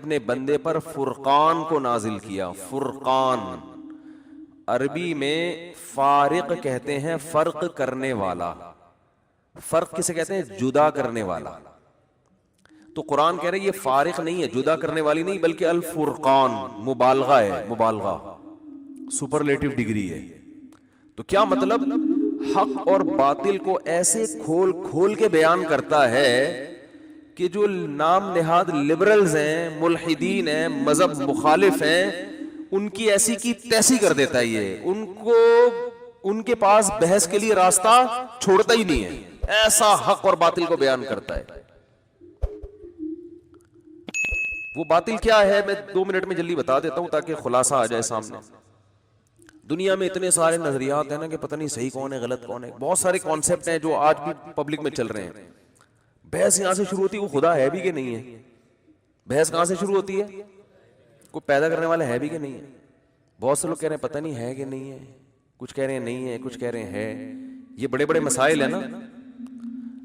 اپنے بندے پر فرقان کو نازل کیا. فرقان عربی میں فارق کہتے ہیں فرق کرنے والا. فرق کسے کہتے ہیں؟ جدا کرنے والا. تو قرآن کہہ رہے یہ فارق نہیں ہے، جدا کرنے والی نہیں، بلکہ الفرقان مبالغہ ہے، مبالغہ سپرلیٹو ڈگری ہے. تو کیا مطلب؟ حق اور باطل کو ایسے کھول کھول کے بیان کرتا ہے کہ جو نام نہاد لبرلز ہیں، ملحدین ہیں، مذہب مخالف ہیں، ان کی ایسی کی تیسی کر دیتا ہے. یہ ان کو ان کے پاس بحث کے لیے راستہ چھوڑتا ہی نہیں ہے. ایسا حق اور باطل کو بیان کرتا ہے. وہ باطل کیا ہے میں 2 منٹ میں جلدی بتا دیتا ہوں تاکہ خلاصہ آ جائے سامنے. دنیا میں اتنے سارے نظریات ہیں نا کہ پتہ نہیں صحیح کون ہے غلط کون ہے. بہت سارے کانسیپٹ ہیں جو آج بھی پبلک میں چل رہے ہیں. بحث یہاں سے شروع ہوتی ہے وہ خدا ہے بھی کہ نہیں ہے. بحث کہاں سے شروع ہوتی ہے؟ کوئی پیدا کرنے والا ہے بھی کہ نہیں ہے. بہت سے لوگ کہہ رہے ہیں پتہ نہیں ہے کہ نہیں ہے، کچھ کہہ رہے ہیں نہیں ہے، کچھ کہہ رہے ہیں ہے. یہ بڑے بڑے مسائل ہیں نا.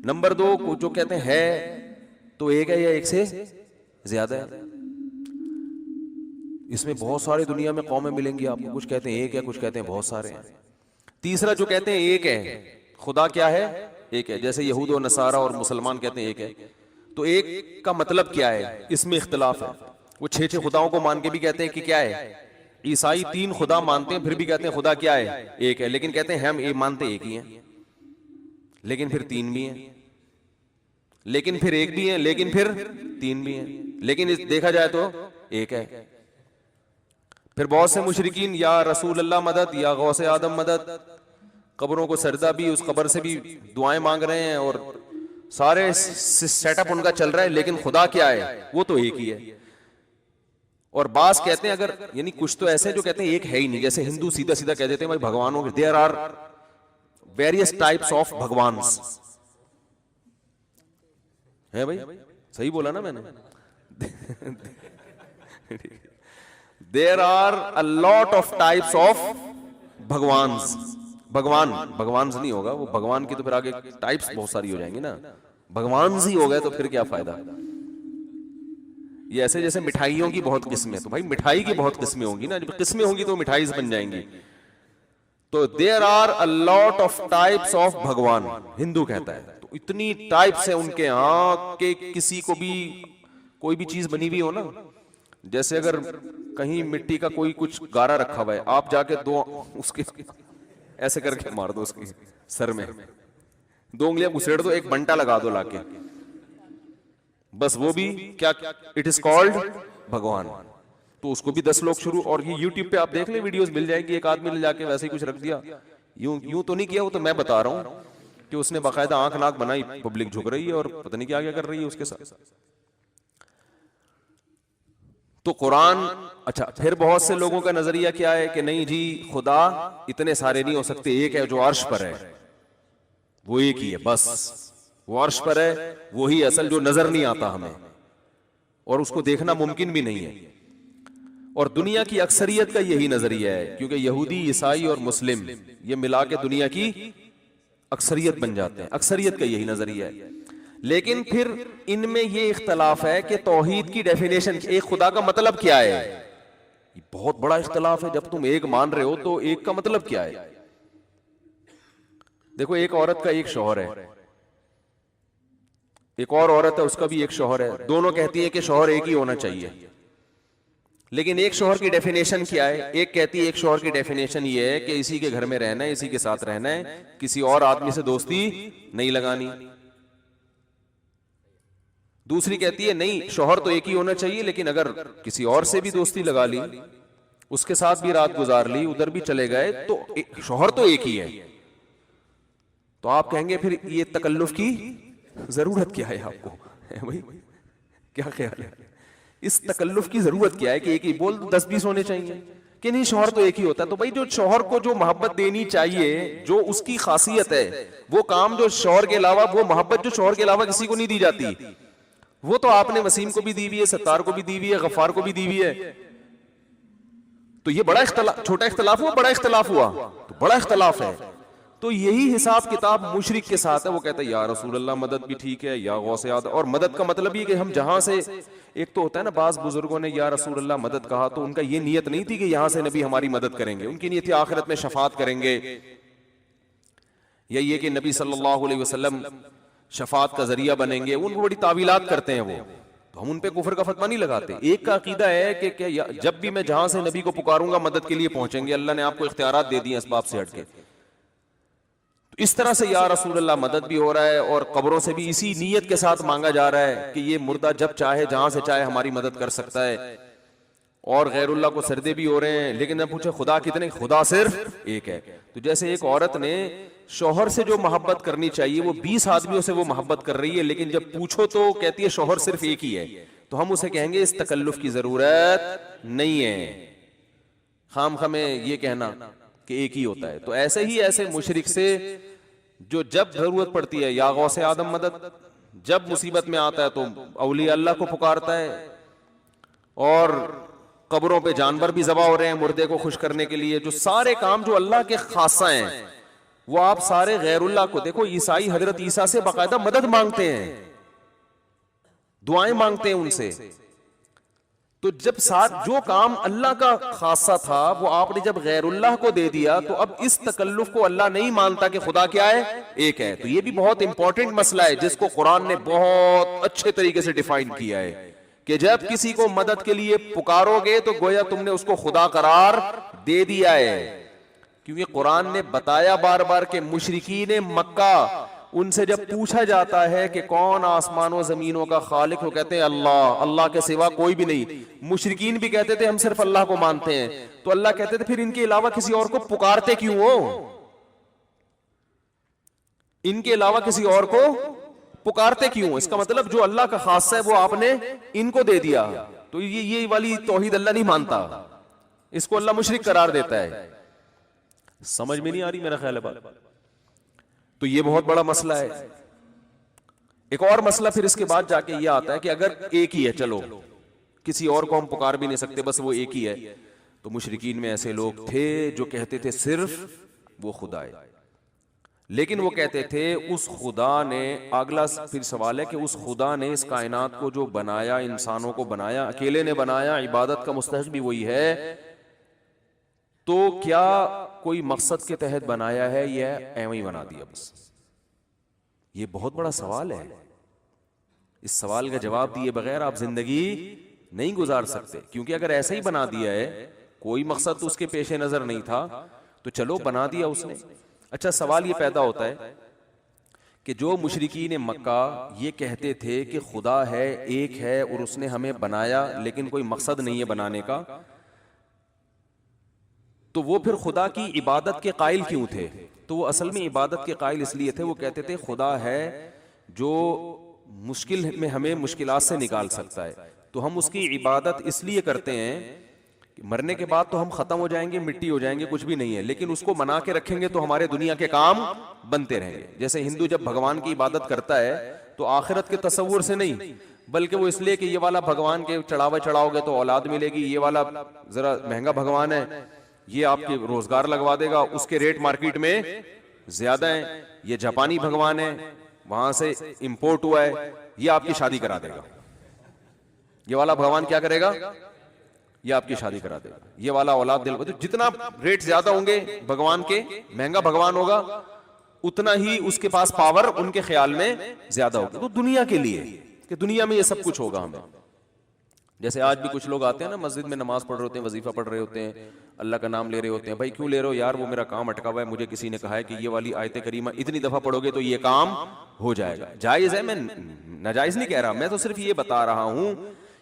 نمبر 2 جو کہتے ہیں ہے تو ایک ہے یا ایک سے زیادہ ہے. اس میں بہت ساری دنیا میں قومیں ملیں گی آپ کو، کچھ کہتے ہیں ایک ہے، کچھ کہتے ہیں بہت سارے ہیں. تیسرا جو کہتے ہیں ایک ہے، خدا کیا ہے؟ ایک ہے. جیسے یہود و نصارہ اور مسلمان کہتے ہیں ایک ہے. تو ایک کا مطلب کیا ہے؟ اس میں اختلاف ہے. وہ 6 خداؤں کو مان کے بھی کہتے ہیں کہ کیا ہے. عیسائی 3 خدا مانتے ہیں پھر بھی کہتے ہیں خدا کیا ہے؟ ایک ہے. لیکن کہتے ہیں ہم مانتے ایک ہی ہیں، لیکن پھر 3 بھی ہیں، لیکن پھر ایک بھی ہیں، لیکن پھر 3 بھی ہیں، لیکن دیکھا جائے تو ایک ہے. پھر بہت سے مشرکین یا رسول اللہ مدد یا غوث آدم مدد، قبروں کو سجدہ بھی، اس قبر سے بھی دعائیں مانگ رہے ہیں اور سارے سیٹ اپ ان کا چل رہا ہے، لیکن خدا کیا ہے؟ وہ تو ایک ہی ہے. اور بعض کہتے ہیں اگر یعنی کچھ تو ایسے جو کہتے ہیں ایک ہے ہی نہیں. جیسے ہندو سیدھا سیدھا کہہ دیتے ہیں بھائی بھگوانوں کے there are various types of بھگوانس. ہے بھائی صحیح بولا نا میں نے؟ There are a lot of types of بھگوانس. بھگوانس نہیں ہوگا وہ، بھگوان کی تو پھر آگے ٹائپس بہت ساری ہو جائیں گی نا. بھگوانس ہی ہو گئے تو پھر کیا فائدہ. یہ ایسے جیسے مٹھائیوں کی بہت قسمیں، تو بھائی مٹھائی کی بہت قسمیں ہوں گی نا، جب قسمیں ہوں گی تو مٹھائی بن جائیں گی. تو there are a lot of types of بھگوان ہندو کہتا ہے. تو اتنی ٹائپس ہیں ان کے ہاں کہ کسی کو بھی کوئی بھی چیز بنی ہوئی ہو نا، جیسے اگر کہیں مٹی کا کوئی کچھ گارا رکھا ہوا ہے، آپ جا کے 2 اس کے ایسے کر کے مار دو اس کی سر میں، 2 انگلیاں گھسیڑ دو، ایک بنٹا لگا دو لا کے، بس وہ بھی کیا اٹ از کالڈ بھگوان. تو اس کو بھی 10 لوگ شروع. اور یہ یوٹیوب پہ آپ دیکھ لیں ویڈیوز مل جائیں گی. ایک آدمی نے جا کے ویسے ہی کچھ رکھ دیا، یوں تو نہیں کیا، وہ تو میں بتا رہا ہوں کہ اس نے باقاعدہ آنکھ ناک بنائی، پبلک جھک رہی ہے اور پتہ نہیں کیا کیا کر رہی ہے اس کے ساتھ. تو قرآن اچھا. پھر بہت سے لوگوں کا نظریہ کیا ہے کہ نہیں جی خدا اتنے سارے نہیں ہو سکتے، ایک ہے جو عرش پر ہے، وہ ایک ہی ہے بس، وہ عرش پر ہے، وہی اصل جو نظر نہیں آتا ہمیں اور اس کو دیکھنا ممکن بھی نہیں ہے. اور دنیا کی اکثریت کا یہی نظریہ ہے، کیونکہ یہودی، عیسائی اور مسلم یہ ملا کے دنیا کی اکثریت بن جاتے ہیں. اکثریت کا یہی نظریہ ہے. لیکن پھر ان میں یہ اختلاف ہے کہ توحید کی ڈیفینیشن، ایک خدا کا مطلب کیا ہے. بہت بڑا اختلاف ہے. جب تم ایک مان رہے ہو تو ایک کا مطلب کیا ہے. دیکھو ایک عورت کا ایک شوہر ہے، ایک اور عورت ہے اس کا بھی ایک شوہر ہے. دونوں کہتی ہیں کہ شوہر ایک ہی ہونا چاہیے. لیکن ایک شوہر کی ڈیفینیشن کیا ہے؟ ایک کہتی ہے ایک شوہر کی ڈیفینیشن یہ ہے کہ اسی کے گھر میں رہنا ہے، اسی کے ساتھ رہنا ہے، کسی اور آدمی سے دوستی نہیں لگانی. دوسری کہتی ہے نہیں شوہر تو ایک ہی ہونا چاہیے، لیکن اگر کسی اور سے بھی دوستی لگا لی، اس کے ساتھ بھی رات گزار لی، ادھر بھی چلے گئے، تو شوہر تو ایک ہی ہے. تو آپ کہیں گے پھر یہ تکلف کی ضرورت کیا ہے آپ کو؟ بھائی کیا خیال ہے اس تکلف کی ضرورت کیا ہے کہ ایک ہی بول 10-20 ہونے چاہیے کہ نہیں شوہر تو ایک ہی ہوتا ہے. تو بھائی جو شوہر کو جو محبت دینی چاہیے، جو اس کی خاصیت ہے، وہ کام جو شوہر کے علاوہ، وہ محبت جو شوہر کے علاوہ کسی کو نہیں دی جاتی، وہ تو آپ نے وسیم کو بھی دی ہوئی ہے، ستار کو بھی دی ہوئی ہے، غفار کو بھی دی ہوئی ہے. تو یہ بڑا اختلاف، چھوٹا اختلاف ہوا بڑا اختلاف ہوا؟ تو بڑا اختلاف ہے. تو یہی حساب کتاب مشرک کے ساتھ ہے. وہ کہتا ہے یا رسول اللہ مدد بھی ٹھیک ہے, یا غوث اعظم, اور مدد کا مطلب یہ کہ ہم جہاں سے, ایک تو ہوتا ہے نا بعض بزرگوں نے یا رسول اللہ مدد کہا تو ان کا یہ نیت نہیں تھی کہ یہاں سے نبی ہماری مدد کریں گے, ان کی نیت تھی آخرت میں شفاعت کریں گے, یا یہ کہ نبی صلی اللہ علیہ وسلم شفاعت کا ذریعہ بنیں گے. ان کو بڑی تعویلات کرتے ہیں وہ, تو ہم ان پہ کفر کا فتویٰ نہیں لگاتے. ایک کا عقیدہ ہے کہ جب بھی میں جہاں سے نبی کو پکاروں گا مدد کے لیے پہنچیں گے, اللہ نے آپ کو اختیارات دے دیے اسباب سے ہٹ کے. تو اس طرح سے یا رسول اللہ مدد بھی ہو رہا ہے, اور قبروں سے بھی اسی نیت کے ساتھ مانگا جا رہا ہے کہ یہ مردہ جب چاہے جہاں سے چاہے ہماری مدد کر سکتا ہے. اور غیر اللہ کو سجدے بھی ہو رہے ہیں. لیکن جب پوچھے خدا کتنے, خدا صرف ایک ہے. تو جیسے ایک عورت نے شوہر سے جو محبت کرنی چاہیے وہ 20 آدمیوں سے وہ محبت کر رہی ہے, لیکن جب پوچھو تو کہتی ہے شوہر صرف ایک ہی ہے, تو ہم اسے کہیں گے اس تکلف کی ضرورت نہیں ہے, خام خامے یہ کہنا کہ ایک ہی ہوتا ہے. تو ایسے ہی ایسے مشرک سے جو جب ضرورت پڑتی ہے یا غوث آدم مدد, جب مصیبت میں آتا ہے تو اولیاء اللہ کو پکارتا ہے, اور قبروں پہ جانور بھی ذبح ہو رہے ہیں مردے کو خوش کرنے کے لیے. جو سارے کام جو اللہ کے خاصہ ہیں وہ آپ سارے غیر اللہ کو دیکھو. عیسائی حضرت عیسیٰ سے باقاعدہ مدد مانگتے ہیں, دعائیں مانگتے ہیں ان سے. تو جب ساتھ جو کام اللہ کا خاصہ تھا وہ آپ نے جب غیر اللہ کو دے دیا, تو اب اس تکلف کو اللہ نہیں مانتا کہ خدا کیا ہے, ایک ہے. تو یہ بھی بہت امپورٹنٹ مسئلہ ہے جس کو قرآن نے بہت اچھے طریقے سے ڈیفائن کیا ہے کہ جب کسی کو مدد کے لیے پکارو گے تو گویا تم نے اس کو خدا قرار دے دیا ہے. کیونکہ قرآن نے بتایا بار بار کہ مشرکین مکہ, ان سے جب پوچھا جاتا ہے کہ کون آسمان و زمینوں کا خالق, وہ کہتے ہیں اللہ, اللہ کے سوا کوئی بھی نہیں. مشرکین بھی کہتے تھے ہم صرف اللہ کو مانتے ہیں. تو اللہ کہتے تھے پھر ان کے علاوہ کسی اور کو پکارتے کیوں ہو, ان کے علاوہ کسی اور کو پکارتے کیوں. اس کا مطلب جو اللہ کا خاصہ ہے وہ آپ نے ان کو دے دیا. تو یہ والی توحید اللہ نہیں مانتا, اس کو اللہ مشرک قرار دیتا ہے. سمجھ میں نہیں آ رہی میرا خیال ہے بات. تو یہ بہت بڑا مسئلہ ہے. ایک اور مسئلہ پھر اس کے بعد جا کے یہ آتا ہے کہ اگر ایک ہی ہے, چلو کسی اور کو ہم پکار بھی نہیں سکتے, بس وہ ایک ہی ہے. تو مشرکین میں ایسے لوگ تھے جو کہتے تھے صرف وہ خدا ہے, لیکن وہ کہتے تھے اس خدا نے, اگلا پھر سوال ہے کہ اس خدا نے اس کائنات کو جو بنایا, انسانوں کو بنایا, اکیلے نے بنایا, عبادت کا مستحق بھی وہی ہے, تو کیا کوئی مقصد کے تحت بنایا ہے یا ایویں بنا دیا بس. یہ بہت بڑا سوال ہے. اس سوال کا جواب دیے بغیر آپ زندگی نہیں گزار سکتے, کیونکہ اگر ایسا ہی بنا دیا ہے, کوئی مقصد تو اس کے پیش نظر نہیں تھا, تو چلو بنا دیا اس نے. اچھا سوال یہ پیدا ہوتا ہے کہ جو مشرکین مکہ یہ کہتے تھے کہ خدا ہے, ایک ہے, اور اس نے ہمیں بنایا لیکن کوئی مقصد نہیں ہے بنانے کا, تو وہ پھر خدا کی عبادت کے قائل کیوں تھے؟ تو وہ اصل میں عبادت کے قائل اس لیے تھے, وہ کہتے تھے خدا ہے جو مشکل میں ہمیں مشکلات سے نکال سکتا ہے, تو ہم اس کی عبادت اس لیے کرتے ہیں کہ مرنے کے بعد تو ہم ختم ہو جائیں گے, مٹی ہو جائیں گے, کچھ بھی نہیں ہے, لیکن اس کو منا کے رکھیں گے تو ہمارے دنیا کے کام بنتے رہیں گے. جیسے ہندو جب بھگوان کی عبادت کرتا ہے تو آخرت کے تصور سے نہیں, بلکہ وہ اس لیے کہ یہ والا بھگوان کے چڑھاوے چڑھاؤ گے تو اولاد ملے گی, یہ والا ذرا مہنگا بھگوان ہے, یہ آپ کے روزگار لگوا دے گا, اس کے ریٹ مارکیٹ میں زیادہ ہیں, یہ جاپانی بھگوان ہے, وہاں سے امپورٹ ہوا ہے, یہ آپ کی شادی کرا دے گا, یہ والا بھگوان کیا کرے گا, یہ آپ کی شادی کرا دے گا, یہ والا اولاد دل. جتنا ریٹ زیادہ ہوں گے بھگوان کے, مہنگا بھگوان ہوگا, اتنا ہی اس کے پاس پاور ان کے خیال میں زیادہ ہوگا. تو دنیا کے لیے کہ دنیا میں یہ سب کچھ ہوگا ہمیں. جیسے آج بھی کچھ لوگ آتے ہیں نا مسجد میں, نماز پڑھ رہے ہوتے ہیں, وظیفہ پڑھ رہے ہوتے ہیں, اللہ کا نام لے رہے ہوتے ہیں. بھائی کیوں لے رہے ہو یار, وہ میرا کام اٹکا ہوا ہے, مجھے کسی نے کہا ہے کہ یہ والی آیت کریمہ اتنی دفعہ پڑھو گے تو یہ کام ہو جائے گا. جائز ہے, میں ناجائز نہیں کہہ رہا, میں تو صرف یہ بتا رہا ہوں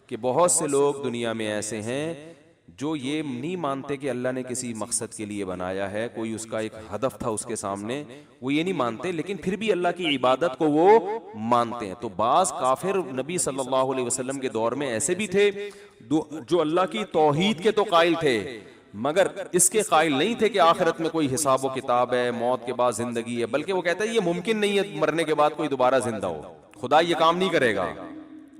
کہ بہت سے لوگ دنیا میں ایسے ہیں جو یہ نہیں مانتے کہ اللہ نے کسی مقصد کے لیے بنایا ہے, کوئی اس کا ایک ہدف تھا اس کے سامنے, وہ یہ نہیں مانتے, لیکن پھر بھی اللہ کی عبادت کو وہ مانتے ہیں. تو بعض کافر نبی صلی اللہ علیہ وسلم کے دور میں ایسے بھی تھے جو اللہ کی توحید کے تو قائل تھے, مگر اس کے قائل نہیں تھے کہ آخرت میں کوئی حساب و کتاب ہے, موت کے بعد زندگی ہے, بلکہ وہ کہتے ہیں یہ ممکن نہیں ہے مرنے کے بعد کوئی دوبارہ زندہ ہو, خدا یہ کام نہیں کرے گا,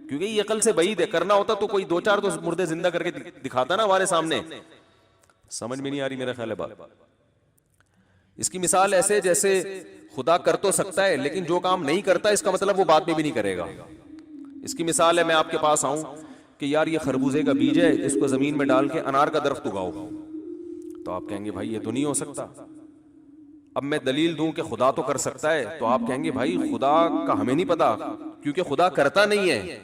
کیونکہ یہ عقل سے بعید ہے. کرنا ہوتا تو کوئی 2-4 تو مردے زندہ کر کے دکھاتا نا ہمارے سامنے. سمجھ میں نہیں آ رہی میرا خیال ہے بات. اس کی مثال ایسے جیسے خدا کر تو سکتا ہے لیکن جو کام نہیں کرتا اس کا مطلب وہ بعد میں بھی نہیں کرے گا. اس کی مثال ہے میں آپ کے پاس آؤں کہ یار یہ خربوزے کا بیج ہے, اس کو زمین میں ڈال کے انار کا درخت اگاؤ, تو آپ کہیں گے بھائی یہ تو نہیں ہو سکتا. اب میں دلیل دوں کہ خدا تو کر سکتا ہے, تو آپ کہیں گے بھائی خدا کا ہمیں نہیں پتا, کیونکہ خدا کرتا نہیں ہے.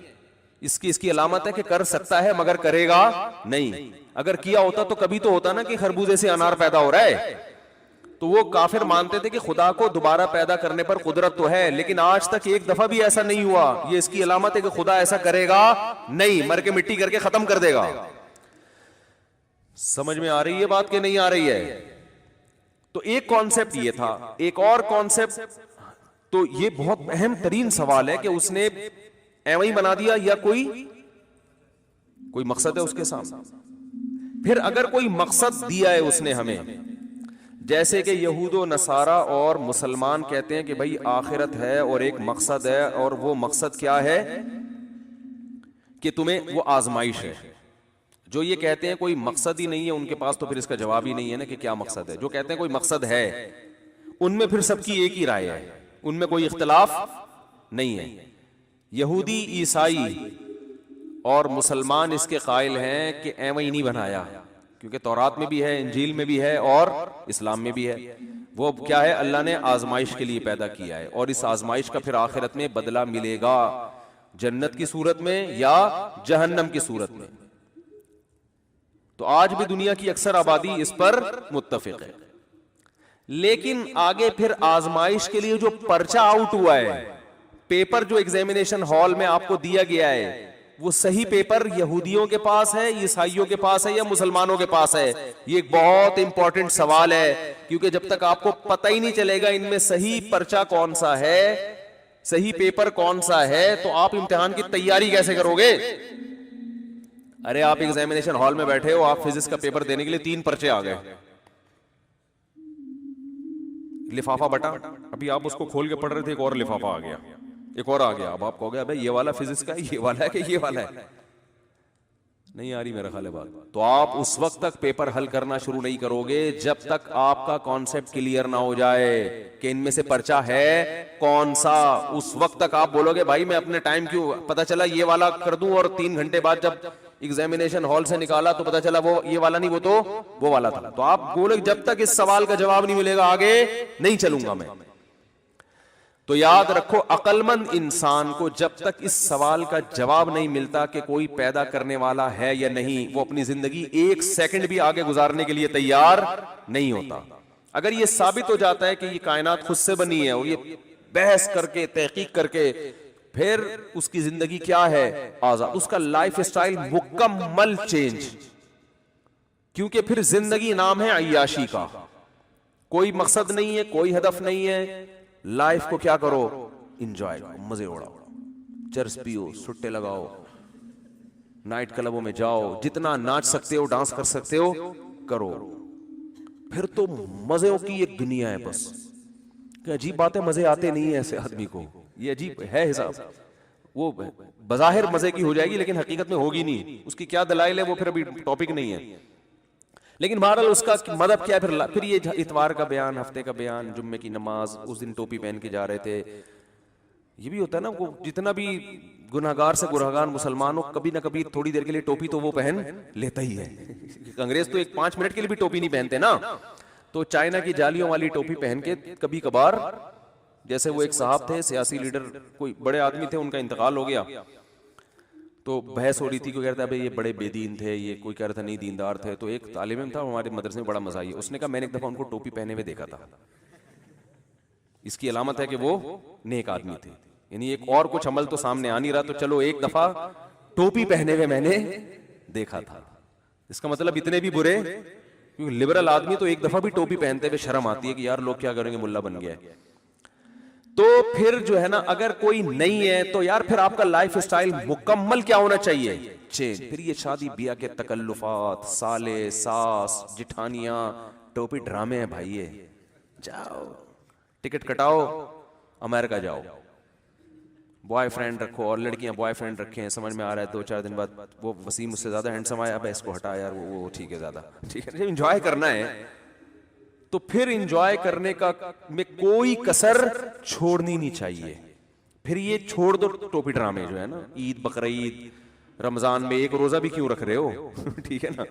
اس کی علامت ہے کہ کر سکتا ہے مگر کرے گا نہیں. اگر کیا ہوتا تو کبھی تو ہوتا نا کہ خربوزے سے انار پیدا ہو رہا ہے. تو وہ کافر مانتے تھے کہ خدا کو دوبارہ پیدا کرنے پر قدرت تو ہے, لیکن آج تک ایک دفعہ بھی ایسا نہیں ہوا. یہ اس کی علامت ہے کہ خدا ایسا کرے گا نہیں, مر کے مٹی کر کے ختم کر دے گا. سمجھ میں آ رہی ہے بات کہ نہیں آ رہی ہے؟ تو ایک کانسیپٹ یہ تھا. ایک اور کانسیپٹ, تو یہ بہت اہم ترین سوال ہے کہ اس نے ایویں ہی بنا دیا یا کوئی مقصد ہے اس کے سامنے. پھر اگر کوئی مقصد دیا ہے اس نے ہمیں, جیسے کہ یہود و نصارہ اور مسلمان کہتے ہیں کہ بھائی آخرت ہے اور ایک مقصد ہے, اور وہ مقصد کیا ہے کہ تمہیں وہ آزمائش ہے. جو یہ کہتے ہیں کوئی مقصد ہی نہیں ہے ان کے پاس, تو پھر اس کا جواب ہی نہیں ہے نا کہ کیا مقصد ہے. جو کہتے ہیں کوئی مقصد ہے ان میں پھر سب کی ایک ہی رائے ہے, ان میں کوئی اختلاف نہیں ہے. یہودی, عیسائی اور مسلمان اس کے قائل ہیں کہ ایویں ہی نہیں بنایا, کیونکہ تورات میں بھی ہے, انجیل میں بھی ہے اور اسلام میں بھی ہے. وہ کیا ہے, اللہ نے آزمائش کے لیے پیدا کیا ہے, اور اس آزمائش کا پھر آخرت میں بدلہ ملے گا, جنت کی صورت میں یا جہنم کی صورت میں. تو آج بھی دنیا کی اکثر آبادی اس پر متفق ہے. لیکن آگے پھر آزمائش کے لیے جو پرچہ آؤٹ ہوا ہے, پیپر جو ایگزامینیشن ہال میں آپ کو دیا گیا ہے, وہ صحیح پیپر یہودیوں کے پاس ہے, عیسائیوں کے پاس ہے یا مسلمانوں کے پاس ہے؟ یہ ایک بہت امپورٹنٹ سوال ہے, کیونکہ جب تک آپ کو پتہ ہی نہیں چلے گا ان میں صحیح پرچہ کون سا ہے, صحیح پیپر کون سا ہے, تو آپ امتحان کی تیاری کیسے کرو گے؟ ارے آپ ایگزامینیشن ہال میں بیٹھے ہو, آپ فزکس کا پیپر دینے کے لیے 3 پرچے آ گئے, لفافہ بٹا, ابھی آپ اس کو کھول کے پڑھ رہے تھے, ایک اور لفافہ آ گیا, ایک اور آ گیا. اب آپ کہو گے بھائی یہ والا فزکس کا ہے, یہ والا ہے کہ یہ والا ہے؟ نہیں آ رہی میرا خیال ہے بات. تو آپ اس وقت تک پیپر حل کرنا شروع نہیں کرو گے جب تک آپ کا کانسیپٹ کلیئر نہ ہو جائے کہ ان میں سے پرچہ ہے کون سا. اس وقت تک آپ بولو گے بھائی میں اپنے ٹائم کیوں, پتا چلا یہ والا کر دوں, اور 3 گھنٹے بعد جب ایگزامینیشن ہال سے نکالا تو پتا چلا وہ یہ والا نہیں, وہ تو وہ والا تھا. تو آپ بولو جب تک اس سوال کا جواب نہیں ملے گا آگے نہیں چلوں گا میں. تو یاد رکھو, عقل مند انسان کو جب تک اس سوال کا جواب نہیں ملتا کہ کوئی پیدا کرنے والا ہے یا نہیں, وہ اپنی زندگی 1 سیکنڈ بھی آگے گزارنے کے لیے تیار نہیں ہوتا. اگر یہ ثابت ہو جاتا ہے کہ یہ کائنات خود سے بنی ہے, اور یہ بحث کر کے تحقیق کر کے, پھر اس کی زندگی کیا ہے, آزاد, اس کا لائف اسٹائل مکمل چینج. کیونکہ پھر زندگی نام ہے عیاشی کا, کوئی مقصد نہیں ہے, کوئی ہدف نہیں ہے. لائف کو کیا کرو, انجوائے کرو, مزے اڑاؤ, چرس پیو, سٹے لگاؤ, نائٹ کلبوں میں جاؤ, جتنا ناچ سکتے ہو ڈانس کر سکتے ہو کرو. پھر تو مزوں کی ایک دنیا ہے بس. کہ عجیب بات ہے, مزے آتے نہیں ہیں ایسے آدمی کو, یہ عجیب ہے حساب. وہ بظاہر مزے کی ہو جائے گی لیکن حقیقت میں ہوگی نہیں. اس کی کیا دلائل ہے وہ پھر ابھی ٹاپک نہیں ہے. لیکن بہرحال اس کا مطلب کیا ہے, پھر یہ اتوار کا بیان, ہفتے کا بیان, جمعے کی نماز, اس دن ٹوپی پہن کے جا رہے تھے. یہ بھی ہوتا ہے نا, وہ جتنا بھی گناہگار سے گناہگار مسلمان ہو, کبھی نہ کبھی تھوڑی دیر کے لیے ٹوپی تو وہ پہن لیتا ہی ہے. انگریز تو 5 منٹ کے لیے بھی ٹوپی نہیں پہنتے نا, تو چائنا کی جالیوں والی ٹوپی پہن کے کبھی کبھار, جیسے وہ ایک صاحب تھے سیاسی لیڈر, کوئی بڑے آدمی تھے, ان کا انتقال ہو گیا, تو بحث ہو رہی تھی, کوئی کہتا ہے یہ بڑے بے دین تھے, یہ کوئی کہہ رہا تھا نہیں دیندار تھے. تو ایک طالب علم تھا ہمارے مدرسے میں, بڑا مزہ آئی, اس نے کہا میں نے ایک دفعہ ان کو ٹوپی پہنے ہوئے دیکھا تھا, اس کی علامت ہے کہ وہ نیک آدمی تھے. یعنی ایک اور کچھ عمل تو سامنے آ نہیں رہا, تو چلو ایک دفعہ ٹوپی پہنے ہوئے میں نے دیکھا تھا. اس کا مطلب اتنے بھی برے, کیونکہ لبرل آدمی تو ایک دفعہ بھی ٹوپی پہنتے ہوئے شرم آتی ہے کہ یار لوگ کیا کریں گے, ملا بن گیا ہے. تو پھر جو ہے نا, اگر کوئی نہیں ہے تو یار پھر آپ کا لائف اسٹائل مکمل کیا ہونا چاہیے, چینج. پھر یہ شادی بیاہ کے تکلفات, سالے, ساس, جٹھانیاں, ٹوپی ڈرامے ہیں بھائی. یہ جاؤ ٹکٹ کٹاؤ, امریکہ جاؤ, بوائے فرینڈ رکھو, اور لڑکیاں بوائے فرینڈ رکھیں, سمجھ میں آ رہا ہے 2-4 دن بعد وہ وسیم مجھ سے زیادہ ہینڈسم آیا, اب اس کو ہٹا یار, وہ ٹھیک ہے زیادہ, ٹھیک ہے, انجوائے کرنا ہے. تو پھر انجوائے کرنے کا میں کوئی کسر چھوڑنی نہیں چاہیے. پھر یہ چھوڑ دو ٹوپی ڈرامے جو ہے نا, عید بقرعید رمضان میں ایک روزہ بھی کیوں رکھ رہے ہو ٹھیک ہے نا,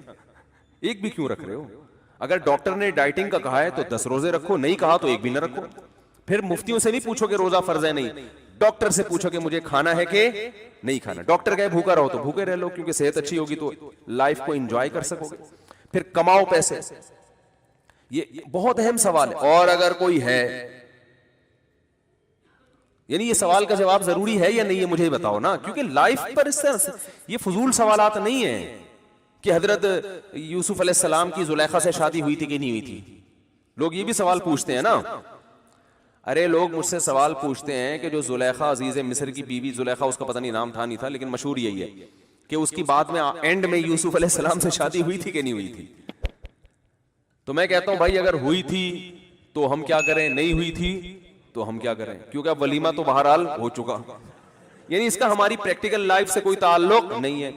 ایک بھی کیوں رکھ رہے ہو؟ اگر ڈاکٹر نے ڈائٹنگ کا کہا ہے تو 10 روزے رکھو, نہیں کہا تو ایک بھی نہ رکھو. پھر مفتیوں سے نہیں پوچھو کہ روزہ فرض ہے نہیں, ڈاکٹر سے پوچھو کہ مجھے کھانا ہے کہ نہیں کھانا. ڈاکٹر کہے بھوکا رہو تو بھوکے رہ لو, کیونکہ صحت اچھی ہوگی تو لائف کو انجوائے کر سکو گے. پھر کماؤ پیسے, یہ بہت اہم سوال ہے. اور اگر کوئی ہے, یعنی یہ سوال کا جواب ضروری ہے یا نہیں, یہ مجھے بتاؤ نا, کیونکہ لائف پر اس طرح یہ فضول سوالات نہیں ہیں کہ حضرت یوسف علیہ السلام کی زلیخا سے شادی ہوئی تھی کہ نہیں ہوئی تھی. لوگ یہ بھی سوال پوچھتے ہیں نا. ارے لوگ مجھ سے سوال پوچھتے ہیں کہ جو زلیخا عزیز مصر کی بیوی زلیخا, اس کا پتہ نہیں نام تھا نہیں تھا, لیکن مشہور یہی ہے کہ اس کی بعد میں اینڈ میں یوسف علیہ السلام سے شادی ہوئی تھی کہ نہیں ہوئی تھی. تو میں کہتا ہوں بھائی اگر ہوئی تھی تو ہم کیا کریں, نہیں ہوئی تھی تو ہم کیا کریں, کیونکہ اب ولیمہ تو بہرحال ہو چکا. یعنی اس کا ہماری پریکٹیکل لائف سے کوئی تعلق نہیں ہے.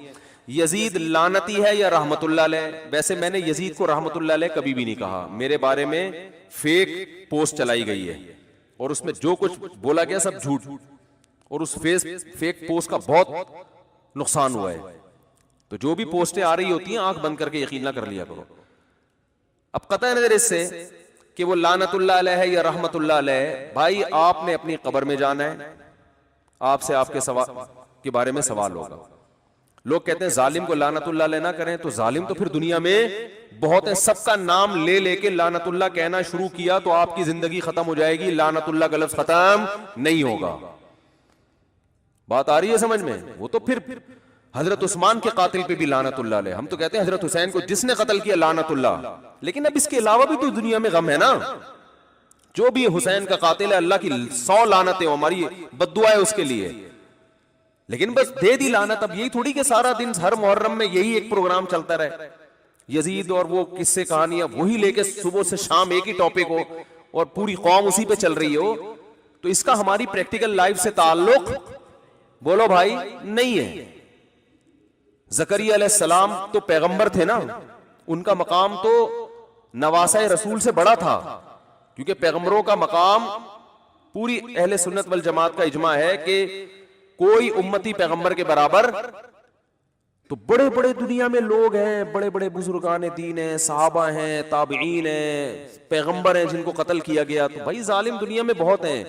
یزید لعنتی ہے یا رحمت اللہ علیہ؟ ویسے میں نے یزید کو رحمت اللہ علیہ کبھی بھی نہیں کہا. میرے بارے میں فیک پوسٹ چلائی گئی ہے اور اس میں جو کچھ بولا گیا سب جھوٹ, اور اس فیک پوسٹ کا بہت نقصان ہوا ہے. تو جو بھی پوسٹیں آ رہی ہوتی ہیں آنکھ بند کر کے یقین نہ کر لیا کرو. اب قطع نظر اس سے کہ وہ لعنت اللہ علیہ ہے یا رحمت اللہ علیہ, بھائی آپ نے اپنی قبر میں جانا ہے, آپ سے آپ کے بارے میں سوال ہوگا. لوگ کہتے ہیں ظالم کو لعنت اللہ علیہ نہ کریں, تو ظالم تو پھر دنیا میں بہت ہیں. سب کا نام لے لے کے لعنت اللہ کہنا شروع کیا تو آپ کی زندگی ختم ہو جائے گی, لعنت اللہ کا لفظ ختم نہیں ہوگا. بات آ رہی ہے سمجھ میں؟ وہ تو پھر حضرت عثمان کے قاتل پہ بھی لعنت اللہ علیہ. ہم تو کہتے ہیں حضرت حسین کو جس نے قتل کیا لعنت اللہ, لیکن اب اس کے علاوہ بھی تو دنیا میں غم ہے نا. جو بھی حسین کا قاتل ہے اللہ کی 100 لعنتیں, ہماری بد دعا ہے اس کے لیے, لیکن بس دے دی لعنت. اب یہی تھوڑی کہ سارا دن ہر محرم میں یہی ایک پروگرام چلتا رہے, یزید اور وہ قصے کہانیاں وہی لے کے صبح سے شام ایک ہی ٹاپک ہو اور پوری قوم اسی پہ چل رہی ہو. تو اس کا ہماری پریکٹیکل لائف سے تعلق بولو بھائی نہیں ہے. زکریا علیہ السلام تو پیغمبر تھے نا, ان کا مقام تو نواسہ رسول سے بڑا تھا, کیونکہ پیغمبروں کا مقام پوری اہل سنت والجماعت کا اجماع ہے کہ کوئی امتی پیغمبر کے برابر. تو بڑے بڑے دنیا میں لوگ ہیں, بڑے بڑے بزرگان دین ہیں, صحابہ ہیں, تابعین ہیں, پیغمبر ہیں جن کو قتل کیا گیا. تو بھائی ظالم دنیا میں بہت ہیں,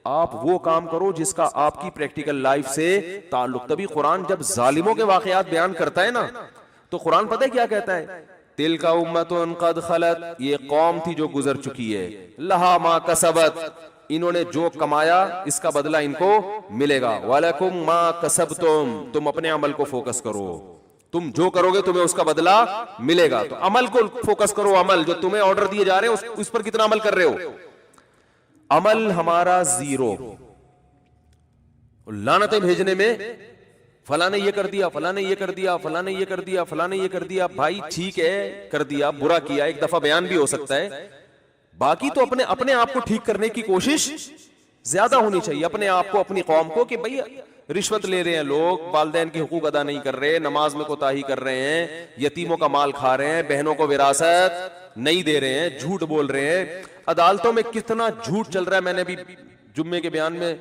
آپ وہ کام کرو جس کا آپ کی پریکٹیکل لائف سے تعلق. تبھی قرآن جب ظالموں کے واقعات بیان کرتا ہے نا, تو قرآن پتہ ہے کیا کہتا ہے؟ تلک امۃ قد خلت, یہ قوم تھی جو گزر چکی ہے, لہا ما کسبت, انہوں نے جو کمایا اس کا بدلہ ان کو ملے گا, وَلَكُمْ مَا كَسَبْتُمْ, تم اپنے عمل کو فوکس کرو, تم جو کرو گے تمہیں اس کا بدلہ ملے گا. تو عمل کو فوکس کرو, عمل جو تمہیں آرڈر دیے جا رہے ہیں اس پر کتنا عمل کر رہے ہو. عمل ہمارا زیرو, لعنتیں بھیجنے میں فلاں نے یہ کر دیا, فلاں نے یہ کر دیا, فلاں نے یہ کر دیا, فلاں نے یہ کر دیا. بھائی ٹھیک ہے کر دیا, برا کیا, ایک دفعہ بیان بھی ہو سکتا ہے, باقی تو اپنے آپ کو ٹھیک کرنے کی کوشش زیادہ ہونی چاہیے. اپنے آپ کو, اپنی قوم کو, کہ بھئی رشوت لے رہے ہیں لوگ, والدین کے حقوق ادا نہیں کر رہے, نماز میں کوتاہی کر رہے ہیں, یتیموں کا مال کھا رہے ہیں, بہنوں کو وراثت نہیں دے رہے ہیں, جھوٹ بول رہے ہیں. عدالتوں میں کتنا جھوٹ چل رہا ہے. میں نے بھی جمعے کے بیان میں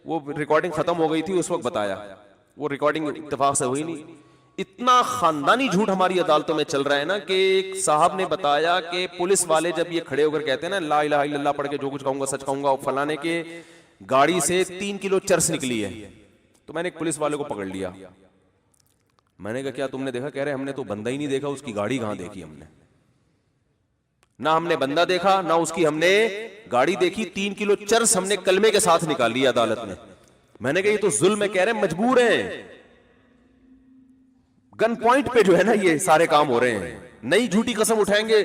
وہ ریکارڈنگ ختم ہو گئی تھی اس وقت بتایا, وہ ریکارڈنگ اتفاق سے ہوئی نہیں. اتنا خاندانی جھوٹ ہماری عدالتوں میں چل رہا ہے نا, کہ ایک صاحب نے بتایا کہ پولیس والے جب یہ کھڑے ہو کر کہتے ہیں نا لا الہ الا اللہ پڑھ کے جو کچھ کہوں گا سچ کہوں گا, اور فلانے کے گاڑی سے 3 کلو چرس نکلی ہے. تو میں نے ایک پولیس والے کو پکڑ لیا, میں نے کہا کیا تم نے دیکھا؟ کہہ رہے ہم نے تو بندہ ہی نہیں دیکھا, اس کی گاڑی کہاں دیکھی ہم نے؟ نہ ہم نے بندہ دیکھا نہ اس کی ہم نے گاڑی دیکھی, 3 کلو چرس ہم نے کلمے کے ساتھ نکال لی عدالت میں. میں نے کہا یہ تو ظلم ہے. کہہ رہے ہیں مجبور ہیں, گن پوائنٹ پہ جو ہے نا یہ سارے کام ہو رہے ہیں, نئی جھوٹی قسم اٹھائیں گے.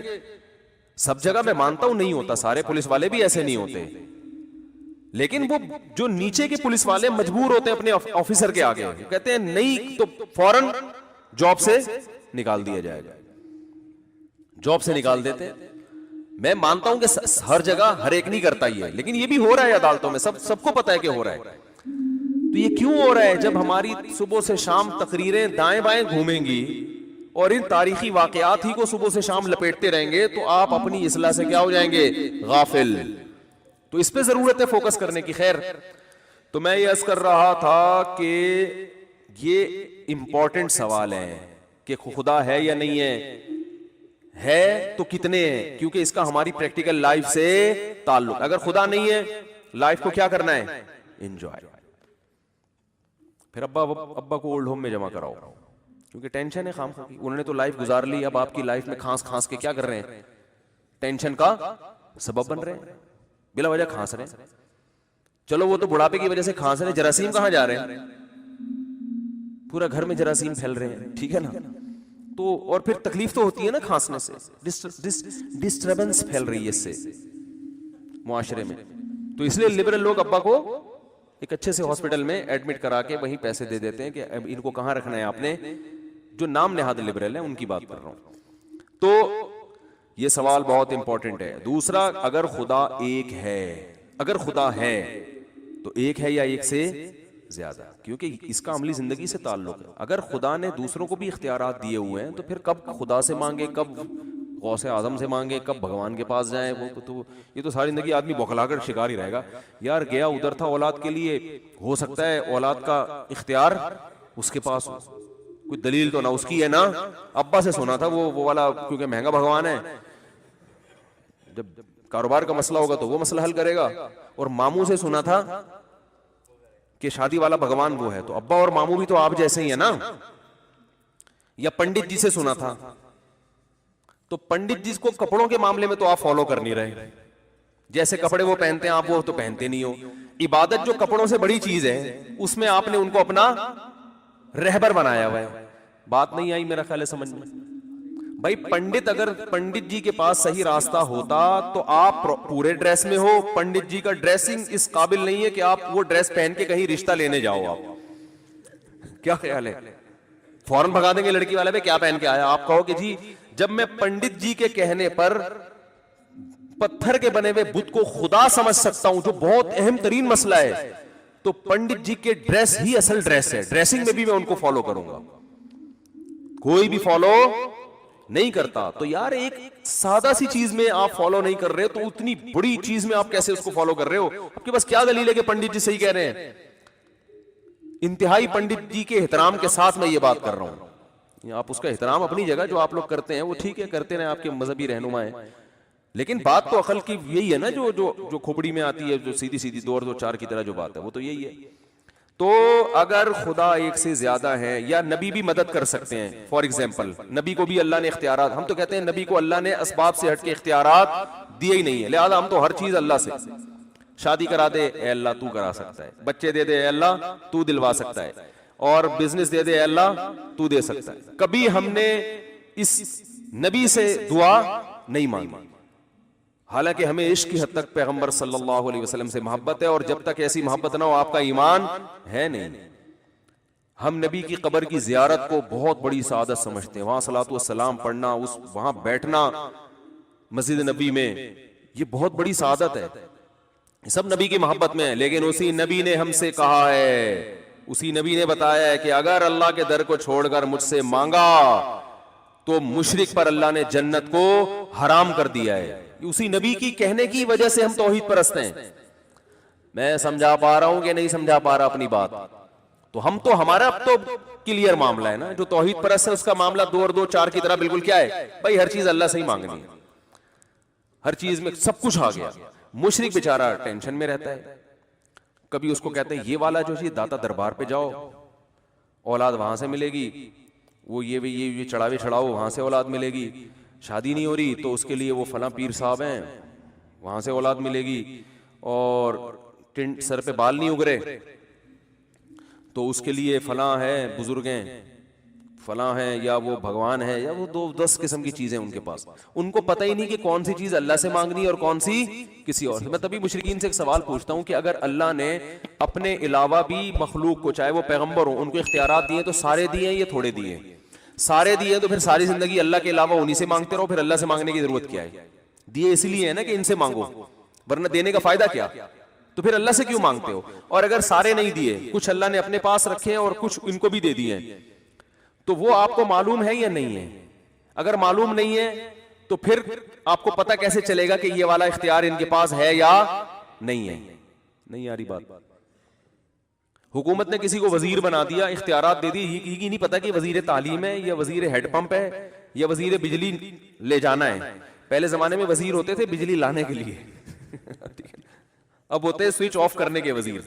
سب جگہ میں مانتا ہوں نہیں ہوتا, سارے پولیس والے بھی ایسے نہیں ہوتے, لیکن وہ جو نیچے کے پولیس والے مجبور ہوتے ہیں اپنے آفیسر کے آگے, کہتے ہیں نہیں تو فوراً جاب سے نکال دیا جائے گا, جاب سے نکال دیتے ہیں. میں مانتا ہوں کہ ہر جگہ ہر ایک نہیں کرتا یہ, لیکن یہ بھی ہو رہا ہے عدالتوں میں, سب کو پتا ہے کہ ہو رہا ہے. تو یہ کیوں ہو رہا ہے؟ جب ہماری صبح سے شام تقریریں دائیں بائیں گھومیں گی اور ان تاریخی واقعات ہی کو صبح سے شام لپیٹتے رہیں گے تو آپ اپنی اصلاح سے کیا ہو جائیں گے؟ غافل. تو اس پہ ضرورت ہے فوکس کرنے کی. خیر، تو میں یہ عرض کر رہا تھا کہ یہ امپورٹنٹ سوال ہے کہ خدا ہے یا نہیں ہے تو کتنے ہیں، کیونکہ اس کا ہماری پریکٹیکل لائف سے تعلق. اگر خدا نہیں ہے، لائف کو کیا کرنا ہے؟ انجوائے. پھر ابا کو اولڈ ہوم میں جمع کراؤ، کیونکہ ٹینشن ہے خام خواہ کی. انہوں نے تو لائف گزار لی، اب آپ کی لائف میں کھانس کھانس کے کیا کر رہے ہیں؟ ٹینشن کا سبب بن رہے ہیں، بلا وجہ کھانس رہے ہیں. چلو وہ تو بڑھاپے کی وجہ سے کھانس رہے ہیں، جراثیم کہاں جا رہے ہیں؟ پورا گھر میں جراثیم پھیل رہے ہیں، ٹھیک ہے نا. تو اور پھر تکلیف تو ہوتی ہے نا کھانسنے سے، ڈسٹربنس پھیل رہی ہے اس سے معاشرے میں. تو اس لیے لبرل لوگ ابا کو ایک اچھے سے ہاسپٹل میں ایڈمٹ کرا کے وہیں پیسے دے دیتے ہیں کہ اب ان کو کہاں رکھنا ہے آپ نے. جو نام نہاد لبرل ہیں ان کی بات کر رہا ہوں. تو یہ سوال بہت امپورٹنٹ ہے. دوسرا، اگر خدا ایک ہے، اگر خدا ہے تو ایک ہے یا ایک سے زیادہ؟ کیونکہ اس کا عملی زندگی سے تعلق ہے. اگر خدا نے دوسروں کو بھی اختیارات دیے ہوئے ہیں تو پھر کب خدا سے مانگے، کب غوث اعظم سے مانگے، کب بھگوان کے پاس جائیں؟ وہ تو یہ تو ساری زندگی آدمی بوکھلا کر شکار ہی رہے گا. یار گیا ادھر تھا اولاد کے لیے، ہو سکتا ہے اولاد کا اختیار اس کے پاس ہو، کوئی دلیل تو نہ اس کی ہے نا. ابا سے سنا تھا وہ والا، کیونکہ مہنگا بھگوان ہے، جب کاروبار کا مسئلہ ہوگا تو وہ مسئلہ حل کرے گا. اور ماموں سے سنا تھا کہ شادی والا بھگوان وہ ہے. تو ابا اور ماموں بھی تو آپ جیسے ہی ہیں نا. یا پنڈت جی سے سنا تھا. تو پنڈت جی کو کپڑوں کے معاملے میں تو آپ فالو کر نہیں رہے، جیسے کپڑے وہ پہنتے ہیں آپ وہ تو پہنتے نہیں ہو. عبادت جو کپڑوں سے بڑی چیز ہے اس میں آپ نے ان کو اپنا رہبر بنایا ہوا ہے. بات نہیں آئی میرا خیال ہے سمجھ میں. بھائی پنڈت، اگر پنڈت جی کے پاس صحیح راستہ ہوتا تو آپ پورے ڈریس میں ہو. پنڈت جی کا ڈریسنگ اس قابل نہیں ہے کہ آپ وہ ڈریس پہن کے کہیں رشتہ لینے جاؤ. آپ کیا خیال ہے؟ فوراً بھگا دیں گے لڑکی والے پہ، کیا پہن کے آیا؟ آپ کہو کہ جی جب میں پنڈت جی کے کہنے پر پتھر کے بنے ہوئے بت کو خدا سمجھ سکتا ہوں، جو بہت اہم ترین مسئلہ ہے، تو پنڈت جی کے ڈریس ہی اصل ڈریس ہے. ڈریسنگ میں بھی میں ان کو فالو کروں گا. کوئی بھی فالو نہیں کرتا. تو یار ایک سادہ سی چیز میں آپ فالو نہیں کر رہے تو اتنی بڑی چیز میں آپ کیسے اس کو فالو کر رہے ہو؟ آپ کے پاس کیا دلیل ہے کہ پنڈت جی صحیح کہہ رہے ہیں؟ انتہائی پنڈت جی کے احترام کے ساتھ میں یہ بات کر رہا ہوں. آپ اس کا احترام اپنی جگہ جو آپ لوگ کرتے ہیں وہ ٹھیک ہے، کرتے ہیں، آپ کے مذہبی رہنما ہیں، لیکن بات تو عقل کی یہی ہے نا، جو کھوپڑی میں آتی ہے، جو سیدھی سیدھی 2 اور 2 4 کی طرح جو بات ہے وہ تو یہی ہے. تو اگر خدا ایک سے زیادہ ہے، یا نبی بھی مدد کر سکتے ہیں. فار ایگزامپل نبی کو بھی اللہ نے اختیارات، ہم تو کہتے ہیں نبی کو اللہ نے اسباب سے ہٹ کے اختیارات دیے ہی نہیں ہے، لہذا ہم تو ہر چیز اللہ سے. شادی کرا دے اے اللہ تو کرا سکتا ہے، بچے دے دے اے اللہ تو دلوا سکتا ہے، اور بزنس دے دے اے اللہ تو دے سکتا ہے. کبھی ہم نے اس نبی سے دعا نہیں مانگی، حالانکہ ہمیں عشق کی حد تک پیغمبر صلی اللہ علیہ وسلم سے محبت ہے، اور جب تک ایسی محبت نہ ہو آپ کا ایمان ہے نہیں. ہم نبی کی قبر کی زیارت کو بہت بڑی سعادت سمجھتے ہیں. وہاں صلاۃ والسلام پڑھنا، وہاں بیٹھنا مسجد نبی میں، یہ بہت بڑی سعادت ہے. سب نبی کی محبت میں ہے. لیکن اسی نبی نے ہم سے کہا ہے، اسی نبی نے بتایا ہے کہ اگر اللہ کے در کو چھوڑ کر مجھ سے مانگا تو مشرک پر اللہ نے جنت کو حرام کر دیا ہے. اسی نبی کی کہنے کی وجہ سے ہم توحید پرست ہیں. میں سمجھا پا رہا ہوں کہ نہیں سمجھا پا رہا اپنی بات؟ تو ہم تو ہمارا اب تو کلیئر معاملہ ہے نا. جو توحید پرست ہے اس کا معاملہ 2 اور 2 4 کی طرح بالکل کیا ہے بھائی، ہر چیز اللہ سے ہی مانگنی ہے، ہر چیز میں سب کچھ آ گیا. مشرک بیچارہ ٹینشن میں رہتا ہے. کبھی اس کو کہتے ہیں یہ والا جو چیز داتا دربار پہ جاؤ اولاد وہاں سے ملے گی، وہ یہ چڑھاوے چڑھاؤ وہاں سے اولاد ملے گی. شادی نہیں ہو رہی تو اس کے لیے وہ فلاں پیر صاحب ہیں وہاں سے اولاد ملے گی. اور سر پہ بال نہیں اگ رہے تو اس کے لیے فلاں ہے، بزرگ ہیں فلاں ہیں، یا وہ بھگوان ہے، یا وہ 10 قسم کی چیزیں ان کے پاس. ان کو پتہ ہی نہیں کہ کون سی چیز اللہ سے مانگنی ہے اور کون سی کسی اور سے. میں تبھی مشرکین سے ایک سوال پوچھتا ہوں کہ اگر اللہ نے اپنے علاوہ بھی مخلوق کو، چاہے وہ پیغمبر ہوں، ان کو اختیارات دیے تو سارے دیے ہیں یا تھوڑے دیے؟ سارے دیے تو پھر ساری زندگی اللہ کے علاوہ انہی سے مانگتے رہو، پھر اللہ سے مانگنے کی ضرورت کیا ہے؟ دیے اس لیے ہے نا کہ ان سے مانگو، ورنہ دینے کا فائدہ کیا؟ تو پھر اللہ سے کیوں مانگتے ہو؟ اور اگر سارے نہیں دیے، کچھ اللہ نے اپنے پاس رکھے ہیں اور کچھ ان کو بھی دے دیے ہیں، تو وہ آپ کو معلوم ہے یا نہیں ہے؟ اگر معلوم نہیں ہے تو پھر آپ کو پتہ کیسے چلے گا کہ یہ والا اختیار ان کے پاس ہے یا نہیں ہے؟ نہیں آ رہی بات؟ حکومت نے کسی کو وزیر بنا دیا، اختیارات دے دی، یہ نہیں پتا کہ وزیر تعلیم ہے یا وزیر ہیڈ پمپ ہے یا وزیر بجلی لے جانا ہے۔ پہلے زمانے میں وزیر ہوتے تھے بجلی لانے کے لیے، اب ہوتے ہیں سوئچ آف کرنے کے وزیر۔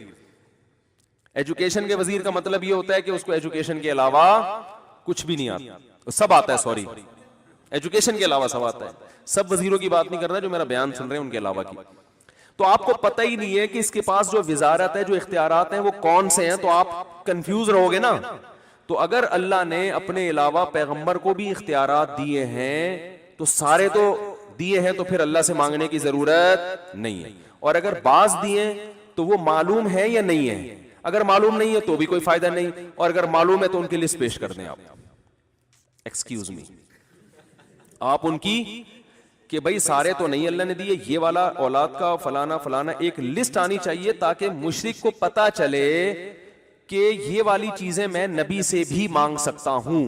ایجوکیشن کے وزیر کا مطلب یہ ہوتا ہے کہ اس کو ایجوکیشن کے علاوہ کچھ بھی نہیں آتا، سب آتا ہے، سوری، ایجوکیشن کے علاوہ سب آتا ہے۔ سب وزیروں کی بات نہیں کر رہا جو میرا بیان سن رہے ہیں ان کے علاوہ کی۔ تو آپ کو پتہ ہی نہیں ہے کہ اس کے پاس جو وزارت ہے، جو اختیارات ہیں وہ کون سے ہیں، تو آپ کنفیوز رہو گے نا۔ تو اگر اللہ نے اپنے علاوہ پیغمبر کو بھی اختیارات دیے ہیں تو سارے تو دیے ہیں، تو پھر اللہ سے مانگنے کی ضرورت نہیں ہے۔ اور اگر بعض دیے تو وہ معلوم ہے یا نہیں ہے؟ اگر معلوم نہیں ہے تو بھی کوئی فائدہ نہیں، اور اگر معلوم ہے تو ان کی لسٹ پیش کر دیں آپ، ایکسکیوز می، آپ ان کی، کہ بھئی سارے تو نہیں اللہ نے دیے، یہ والا اولاد کا فلانا فلانا، ایک لسٹ آنی چاہیے تاکہ مشرک کو پتا چلے کہ یہ والی چیزیں میں نبی سے بھی مانگ سکتا ہوں،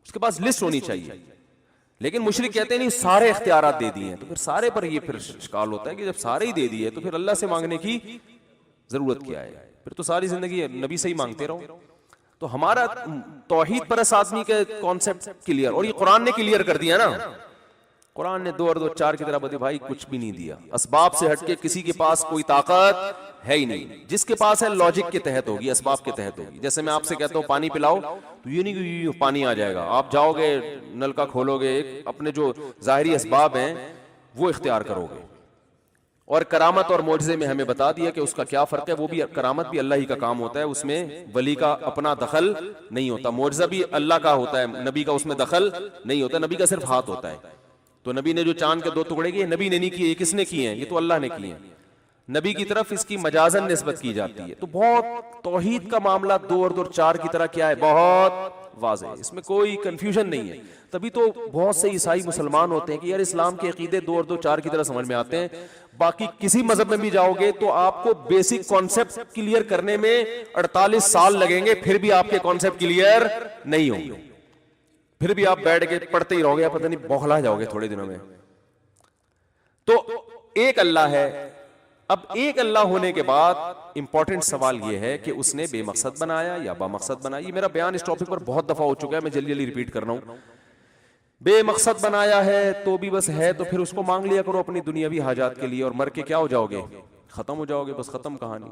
اس کے پاس لسٹ ہونی چاہیے۔ لیکن مشرک کہتے ہیں نہیں سارے اختیارات دے دیے ہیں، تو پھر سارے پر یہ پھر اشکال ہوتا ہے کہ جب سارے ہی دے دیے تو پھر اللہ سے مانگنے کی ضرورت کیا ہے؟ پھر تو ساری زندگی نبی سے ہی مانگتے رہو۔ تو ہمارا توحید پرست آدمی کا کانسیپٹ کلیئر، اور یہ قرآن نے کلیئر کر دیا نا۔ قرآن نے 2 اور 2 4 کی طرح بتا بھائی کچھ بھی نہیں دیا، اسباب سے ہٹ کے کسی کے پاس کوئی طاقت ہے ہی نہیں، جس کے پاس ہے لاجک کے تحت ہوگی، اسباب کے تحت ہوگی۔ جیسے میں آپ سے کہتا ہوں پانی پلاؤ تو یہ نہیں کہ پانی آ جائے گا، آپ جاؤ گے نل کا کھولو گے، اپنے جو ظاہری اسباب ہیں وہ اختیار کرو گے۔ اور کرامت اور معجزے میں ہمیں بتا دیا کہ اس کا کیا فرق ہے، وہ بھی کرامت بھی اللہ ہی کا کام ہوتا ہے، اس میں ولی کا اپنا دخل نہیں ہوتا، معجزہ بھی اللہ کا ہوتا ہے، نبی کا اس میں دخل نہیں ہوتا، نبی کا صرف ہاتھ ہوتا ہے۔ تو نبی نے جو چاند کے 2 ٹکڑے کیے، نبی نے نہیں کیے، یہ کس نے کیے ہیں؟ یہ تو اللہ نے کیے ہیں۔ نبی کی طرف اس کی مجازن نسبت کی جاتی ہے۔ تو بہت توحید کا معاملہ 2 اور 2 4 کی طرح کیا ہے، بہت واضح ہے، اس میں کوئی کنفیوژن نہیں ہے۔ تبھی تو بہت سے عیسائی مسلمان ہوتے ہیں کہ یار اسلام کے عقیدے 2 اور 2 4 کی طرح سمجھ میں آتے ہیں، باقی کسی مذہب میں بھی جاؤ گے تو آپ کو بیسک کانسیپٹ کلیئر کرنے میں 48 سال لگیں گے، پھر بھی آپ کے کانسیپٹ کلیئر نہیں ہوں گے، پھر بھی آپ بیٹھ کے پڑھتے ہی رہو گے، پتہ نہیں بوکھلا جاؤ گے تھوڑے دنوں میں۔ تو ایک اللہ ہے۔ اب ایک اللہ ہونے کے بعد امپورٹنٹ سوال یہ ہے کہ اس نے بے مقصد بنایا یا با مقصد بنایا۔ یہ میرا بیان اس ٹاپک پر بہت دفعہ ہو چکا ہے، میں جلدی جلدی ریپیٹ کر رہا ہوں۔ بے مقصد بنایا ہے تو بھی بس ہے، تو پھر اس کو مانگ لیا کرو اپنی دنیاوی حاجات کے لیے، اور مر کے کیا ہو جاؤ گے؟ ختم ہو جاؤ گے، بس ختم کہانی۔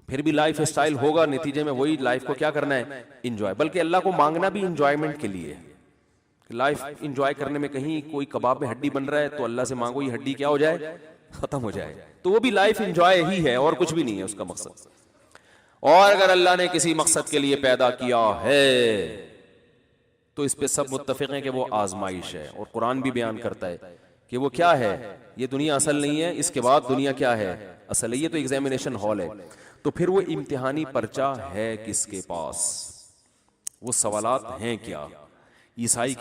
پھر بھی لائف اسٹائل ہوگا نتیجے میں وہی، لائف کو کیا کرنا ہے؟ انجوائے۔ بلکہ اللہ کو مانگنا بھی انجوائمنٹ کے لیے ہے، لائف انجوائے کرنے میں کہیں کوئی کباب میں ہڈی بن رہا ہے تو اللہ سے مانگو یہ ہڈی کیا ہو جائے؟ ختم ہو جائے۔ تو وہ بھی لائف انجوائے ہی ہے اور کچھ بھی نہیں ہے اس کا مقصد۔ اور اگر اللہ نے کسی مقصد کے لیے پیدا کیا ہے تو اس پہ سب متفق ہیں کہ وہ آزمائش ہے، اور قرآن بھی بیان کرتا ہے کہ وہ کیا ہے، یہ دنیا اصل نہیں ہے، اس کے بعد دنیا کیا ہے؟ اصل ہے۔ یہ تو ایگزامینیشن ہال ہے۔ تو پھر وہ امتحانی پرچہ ہے کس کے پاس؟ وہ سوالات ہیں کیا؟ عیسائی